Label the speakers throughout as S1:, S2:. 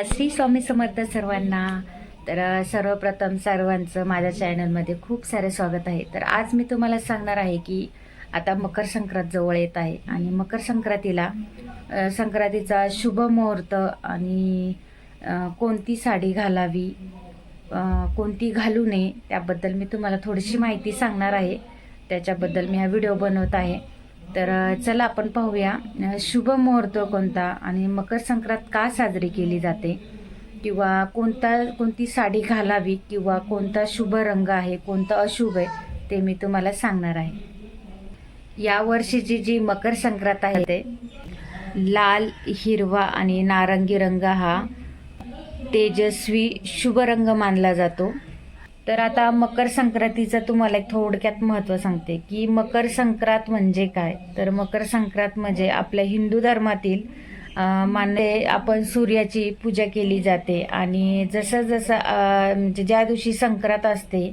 S1: श्री स्वामी समर्थ सर्वांना. तर सर्वप्रथम सर्वांचं माझ्या चॅनलमध्ये खूप सारे स्वागत आहे. तर आज मी तुम्हाला सांगणार आहे की आता मकर संक्रांत जवळ येत आहे आणि मकर संक्रांतीला संक्रांतीचा शुभ मुहूर्त आणि कोणती साडी घालावी, कोणती घालू नये त्याबद्दल मी तुम्हाला थोडीशी माहिती सांगणार आहे. त्याच्याबद्दल मी हा व्हिडिओ बनवत आहे. तर चला आपण पाहूया शुभ मुहूर्त कोणता आणि मकर संक्रांत का साजरी केली जाते, किंवा कोणती साडी घालावी, किंवा कोणता शुभ रंग आहे, कोणता अशुभ आहे ते मी तुम्हाला सांगणार आहे. या वर्षीची जी मकर संक्रांत आहे ते लाल, हिरवा आणि नारंगी रंग हा तेजस्वी शुभ रंग मानला जातो. तर आता मकर संक्रांतीचं तुम्हाला एक थोडक्यात महत्त्व सांगते की मकर संक्रांत म्हणजे काय. तर मकर संक्रांत म्हणजे आपल्या हिंदू धर्मातील मान्य आपण सूर्याची पूजा केली जाते आणि जसं जसं म्हणजे ज्या दिवशी संक्रांत असते,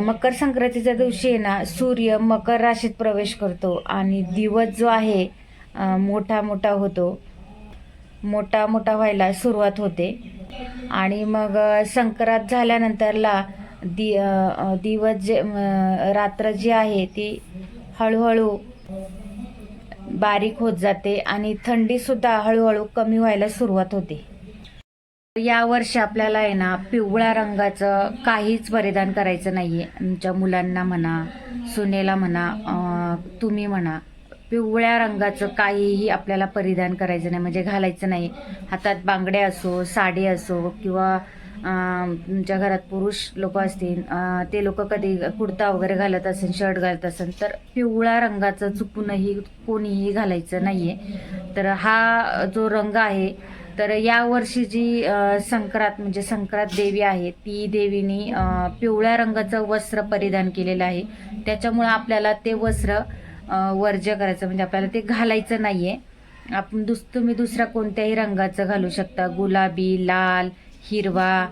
S1: मकर संक्रांतीच्या दिवशी आहे ना, सूर्य मकर राशीत प्रवेश करतो आणि दिवस जो आहे मोठा मोठा व्हायला सुरुवात होते. आणि मग संक्रांत झाल्यानंतरला दिवस जे रात्र जी आहे ती हळूहळू बारीक होत जाते आणि थंडी सुद्धा हळूहळू कमी व्हायला सुरुवात होते. या वर्षी आपल्याला आहे ना पिवळ्या रंगाचं काहीच परिधान करायचं नाहीये. आमच्या मुलांना म्हणा, सुनेला म्हणा, तुम्ही म्हणा, पिवळ्या रंगाचं काहीही आपल्याला परिधान करायचं नाही, म्हणजे घालायचं नाही. हातात बांगड्या असो, साडी असो, किंवा तुमच्या घरात पुरुष लोक असतील ते लोक कधी कुर्ता वगैरे घालत असेल, शर्ट घालत असेल, तर पिवळ्या रंगाचं चुकूनही कोणीही घालायचं नाहीये. तर हा जो रंग आहे, तर या वर्षी जी संक्रांत म्हणजे संक्रांत देवी आहे, ती देवीनी पिवळ्या रंगाचं वस्त्र परिधान केलेलं आहे. त्याच्यामुळं आपल्याला ते वस्त्र वर्ज्य करायचं, म्हणजे आपल्याला ते घालायचं नाहीये. आपण तुम्ही दुसऱ्या कोणत्याही रंगाचं घालू शकता. गुलाबी, लाल, हिरवा,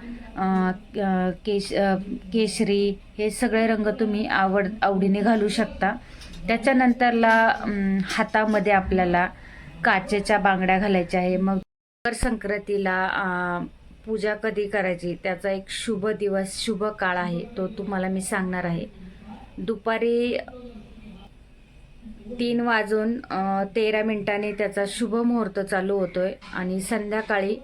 S1: केशरी हे सगळे रंग तुम्ही आवडीने घालू शकता. त्याच्यानंतरला हातामध्ये आपल्याला काचेच्या बांगड्या घालायच्या आहे. मग मकर संक्रांतीला पूजा कधी करायची त्याचा एक शुभ दिवस, शुभ काळ आहे, तो तुम्हाला मी सांगणार आहे. दुपारी 3:13 त्याचा शुभ मुहूर्त चालू होतोय आणि संध्याकाळी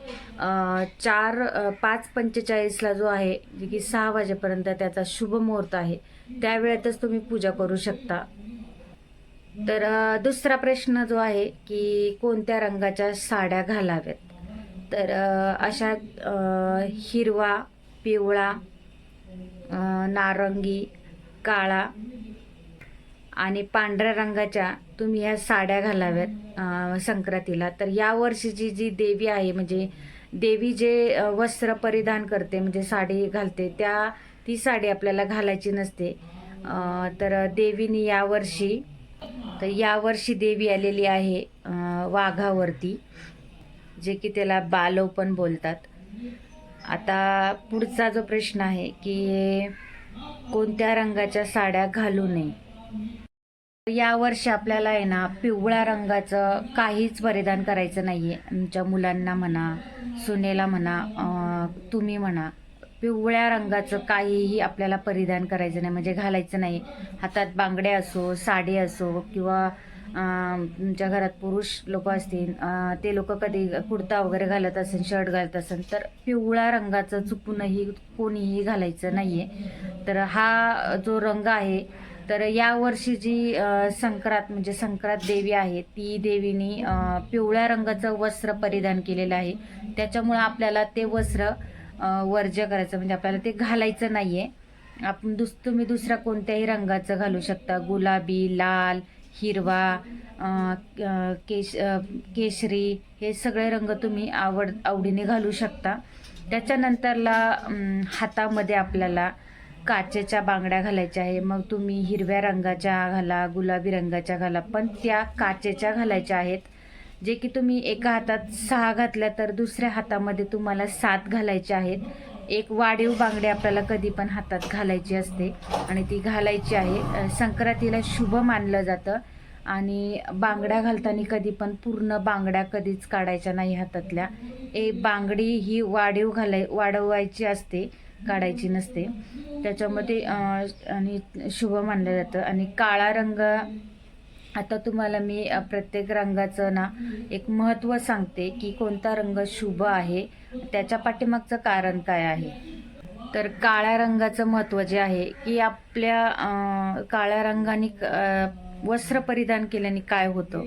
S1: 5:45 जो आहे, जे की 6 वाजेपर्यंत त्याचा शुभ मुहूर्त आहे. त्यावेळेतच तुम्ही पूजा करू शकता. तर दुसरा प्रश्न जो आहे की कोणत्या रंगाच्या साड्या घालाव्यात. तर अशा हिरवा, पिवळा, नारंगी, काळा आणि पांढऱ्या रंगाच्या तुम्ही ह्या साड्या घालाव्यात संक्रांतीला. तर या वर्षीची जी देवी आहे, म्हणजे देवी जे वस्त्र परिधान करते, म्हणजे साडी घालते, ती साडी आपल्याला घालायची नसते. तर देवीनी यावर्षी देवी आलेली आहे वाघावरती, जे की त्याला बालव पण बोलतात. आता पुढचा जो प्रश्न आहे की कोणत्या रंगाच्या साड्या घालू नये. या वर्षी आपल्याला आहे ना पिवळ्या रंगाचं काहीच परिधान करायचं नाहीये. आमच्या मुलांना म्हणा, सुनेला म्हणा, तुम्ही म्हणा, पिवळ्या रंगाचं काहीही आपल्याला परिधान करायचं नाही, म्हणजे घालायचं नाही. हातात बांगड्या असो, साडी असो, किंवा तुमच्या घरात पुरुष लोक असतील ते लोक कधी कुर्ता वगैरे घालत असेल, शर्ट घालत असेल, तर पिवळ्या रंगाचं चुकूनही कोणीही घालायचं नाहीये. तर हा जो रंग आहे, तर या वर्षी जी संक्रांत म्हणजे संक्रांत देवी आहे, ती देवीनी पिवळ्या रंगाचं वस्त्र परिधान केलेलं आहे. त्याच्यामुळं आपल्याला ते वस्त्र वर्ज्य करायचं, म्हणजे आपल्याला ते घालायचं नाहीये. आपण तुम्ही दुसऱ्या कोणत्याही रंगाचं घालू शकता. गुलाबी, लाल, हिरवा, केशरी हे सगळे रंग तुम्ही आवडीने घालू शकता. त्याच्यानंतरला हातामध्ये आपल्याला काचेच्या बांगड्या घालायच्या आहे. मग तुम्ही हिरव्या रंगाच्या घाला, गुलाबी रंगाच्या घाला, पण त्या काचेच्या घालायच्या आहेत. जे की तुम्ही एका हातात 6 घातल्या तर दुसऱ्या हातामध्ये तुम्हाला 7 घालायच्या आहेत. एक वाढीव बांगडी आपल्याला कधी पण हातात घालायची असते आणि ती घालायची आहे. संक्रांतीला शुभ मानलं जातं आणि बांगड्या घालताना कधी पण पूर्ण बांगड्या कधीच काढायच्या नाही हातातल्या. बांगडी ही वाढवायची असते, काढायची नसते. त्याच्यामध्ये आणि शुभ मानलं जातं. आणि काळा रंग, आता तुम्हाला मी प्रत्येक रंगाचं ना एक महत्त्व सांगते की कोणता रंग शुभ आहे, त्याच्या पाठीमागचं कारण काय आहे. तर काळ्या रंगाचं महत्त्व जे आहे की आपल्या काळ्या रंगाने वस्त्र परिधान केल्याने काय होतं,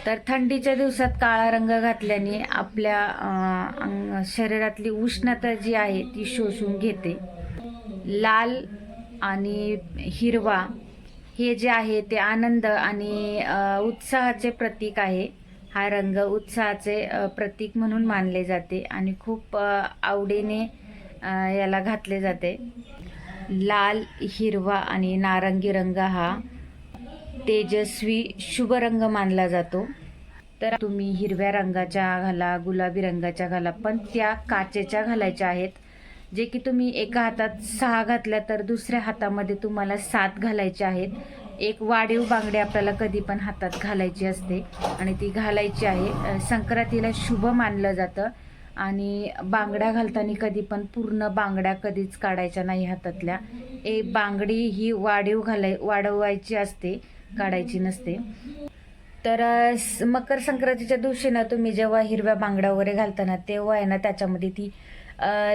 S1: तर थंडीच्या दिवसात काळा रंग घातल्याने आपल्या शरीरातली उष्णता जी आहे ती शोषून घेते. लाल आणि हिरवा हे जे आहे ते आनंद आणि उत्साहाचे प्रतीक आहे. हा रंग उत्साहाचे प्रतीक म्हणून मानले जाते आणि खूप आवडीने याला घातले जाते. लाल, हिरवा आणि नारंगी रंग हा तेजस्वी शुभ रंग मानला जातो. तर तुम्ही हिरव्या रंगाच्या घाला, गुलाबी रंगाच्या घाला, पण त्या काचेच्या घालायच्या आहेत. जे की तुम्ही एका हातात 6 घातल्या तर दुसऱ्या हातामध्ये तुम्हाला 7 घालायचे आहेत. एक वाढीव बांगडी आपल्याला कधी पण हातात घालायची असते आणि ती घालायची आहे. संक्रांतीला शुभ मानलं जातं. आणि बांगड्या घालताना कधी पण पूर्ण बांगड्या कधीच काढायच्या नाही हातातल्या. बांगडी ही वाढवायची असते, काढायची नसते. तर मकर संक्रांतीच्या दिवशी ना तुम्ही जेव्हा हिरव्या बांगड्या वगैरे घालताना तेव्हा आहे ना त्याच्यामध्ये ती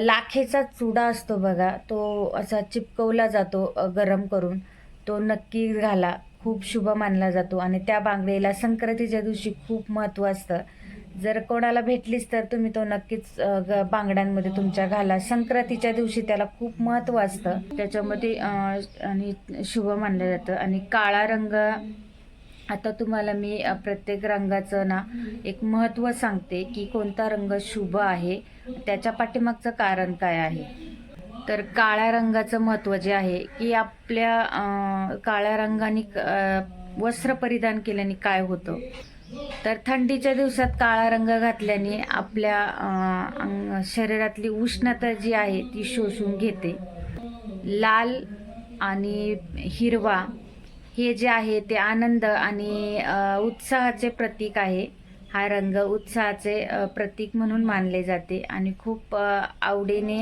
S1: लाखेचा चुडा असतो बघा, तो असा चिपकवला जातो गरम करून, तो नक्की घाला, खूप शुभ मानला जातो. आणि त्या बांगडीला संक्रांतीच्या दिवशी खूप महत्त्व असतं. जर कोणाला भेटलीच तर तुम्ही तो नक्कीच बांगड्यांमध्ये तुमच्या घाला. संक्रांतीच्या दिवशी त्याला खूप महत्त्व असतं, त्याच्यामध्ये आणि शुभ मानलं जातं. आणि काळा रंग, आता तुम्हाला मी प्रत्येक रंगाचं ना एक महत्त्व सांगते की कोणता रंग शुभ आहे, त्याच्या पाठीमागचं कारण काय आहे. तर काळ्या रंगाचं महत्त्व जे आहे की आपल्या काळ्या रंगाने वस्त्र परिधान केल्याने काय होतं, तर थंडीच्या दिवसात काळा रंग घातल्याने आपल्या शरीरातली उष्णता जी आहे ती शोषून घेते. लाल आणि हिरवा हे जे आहे ते आनंद आणि उत्साहाचे प्रतीक आहे. हा रंग उत्साहाचे प्रतीक म्हणून मानले जाते आणि खूप आवडीने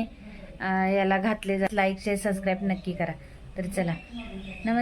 S1: याला घातले जाते. लाईक, शेअर, सबस्क्राईब नक्की करा. तर चला, नमस्कार.